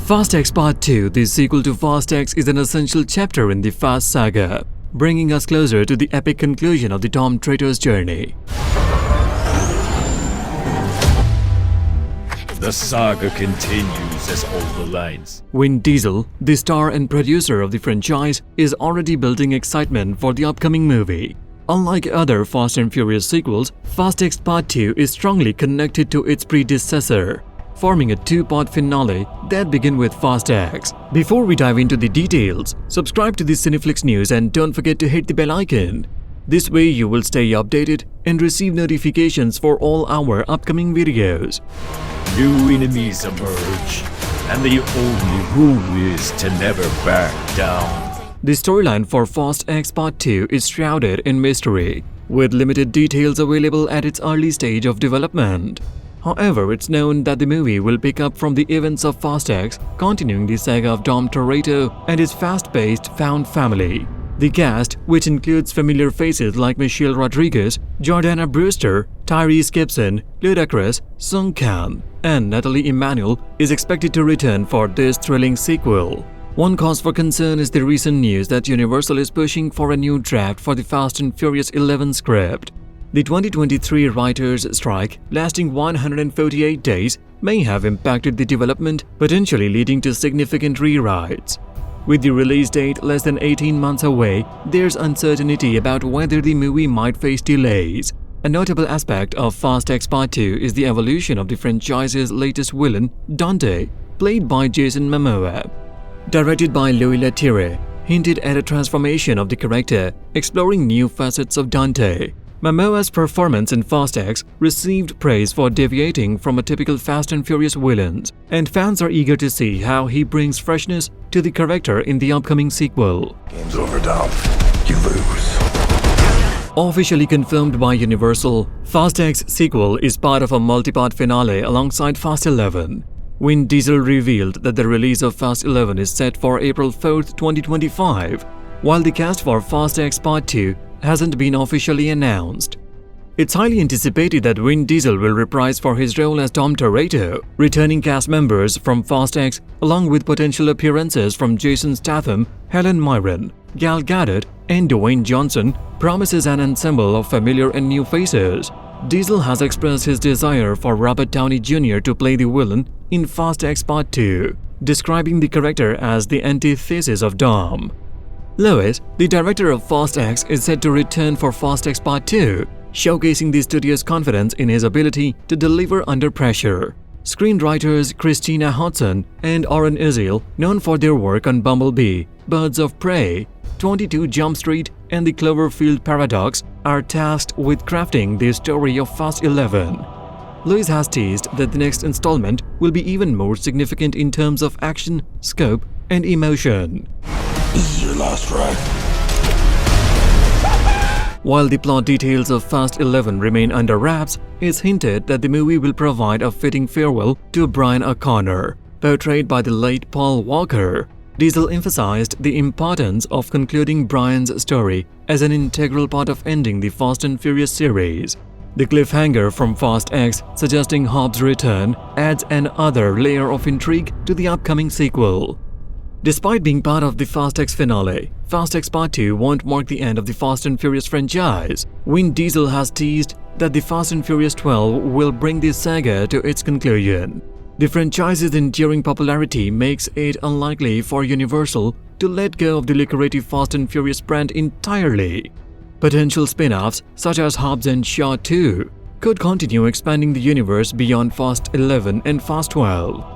Fast X Part 2, the sequel to Fast X, is an essential chapter in the Fast saga, bringing us closer to the epic conclusion of the Dom Toretto's journey. The saga continues as all the lines. Vin Diesel, the star and producer of the franchise, is already building excitement for the upcoming movie. Unlike other Fast and Furious sequels, Fast X Part 2 is strongly connected to its predecessor, forming a two-part finale that begins with Fast X. Before we dive into the details, subscribe to the Cineflicks news and don't forget to hit the bell icon. This way you will stay updated and receive notifications for all our upcoming videos. New enemies emerge, and the only rule is to never back down. The storyline for Fast X Part 2 is shrouded in mystery, with limited details available at its early stage of development. However, it's known that the movie will pick up from the events of Fast X, continuing the saga of Dom Toretto and his fast-paced found family. The cast, which includes familiar faces like Michelle Rodriguez, Jordana Brewster, Tyrese Gibson, Ludacris, Sung Kang, and Natalie Emmanuel, is expected to return for this thrilling sequel. One cause for concern is the recent news that Universal is pushing for a new draft for the Fast and Furious 11 script. The 2023 writers' strike, lasting 148 days, may have impacted the development, potentially leading to significant rewrites. With the release date less than 18 months away, there's uncertainty about whether the movie might face delays. A notable aspect of Fast X Part 2 is the evolution of the franchise's latest villain, Dante, played by Jason Momoa. Directed by Louis Leterrier, hinted at a transformation of the character, exploring new facets of Dante. Momoa's performance in Fast X received praise for deviating from a typical Fast and Furious villains, and fans are eager to see how he brings freshness to the character in the upcoming sequel. Game's over, Dom. You lose. Officially confirmed by Universal, Fast X sequel is part of a multi-part finale alongside Fast 11. Vin Diesel revealed that the release of Fast 11 is set for April 4, 2025, while the cast for Fast X Part 2 hasn't been officially announced. It's highly anticipated that Vin Diesel will reprise for his role as Dom Toretto, returning cast members from Fast X along with potential appearances from Jason Statham, Helen Mirren, Gal Gadot, and Dwayne Johnson promises an ensemble of familiar and new faces. Diesel has expressed his desire for Robert Downey Jr. to play the villain in Fast X Part 2, describing the character as the antithesis of Dom. Lewis, the director of Fast X, is set to return for Fast X Part 2, showcasing the studio's confidence in his ability to deliver under pressure. Screenwriters Christina Hodson and Oren Uziel, known for their work on Bumblebee, Birds of Prey, 22 Jump Street, and the Cloverfield Paradox, are tasked with crafting the story of Fast 11. Lewis has teased that the next installment will be even more significant in terms of action, scope, and emotion. This is your last ride. While the plot details of Fast 11 remain under wraps, it's hinted that the movie will provide a fitting farewell to Brian O'Connor, portrayed by the late Paul Walker. Diesel emphasized the importance of concluding Brian's story as an integral part of ending the Fast and Furious series. The cliffhanger from Fast X, suggesting Hobbs' return, adds another layer of intrigue to the upcoming sequel. Despite being part of the Fast X finale, Fast X Part 2 won't mark the end of the Fast and Furious franchise. Vin Diesel has teased that the Fast and Furious 12 will bring this saga to its conclusion. The franchise's enduring popularity makes it unlikely for Universal to let go of the lucrative Fast and Furious brand entirely. Potential spin-offs such as Hobbs and Shaw 2 could continue expanding the universe beyond Fast 11 and Fast 12.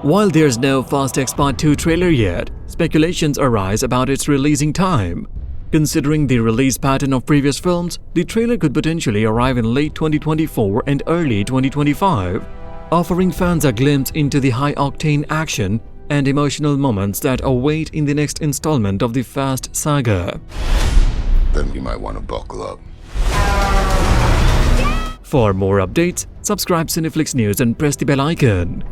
While there's no Fast X Part 2 trailer yet, speculations arise about its releasing time. Considering the release pattern of previous films, the trailer could potentially arrive in late 2024 and early 2025, offering fans a glimpse into the high-octane action and emotional moments that await in the next installment of the Fast saga. Then we might want to buckle up. For more updates, subscribe Cineflicks News and press the bell icon.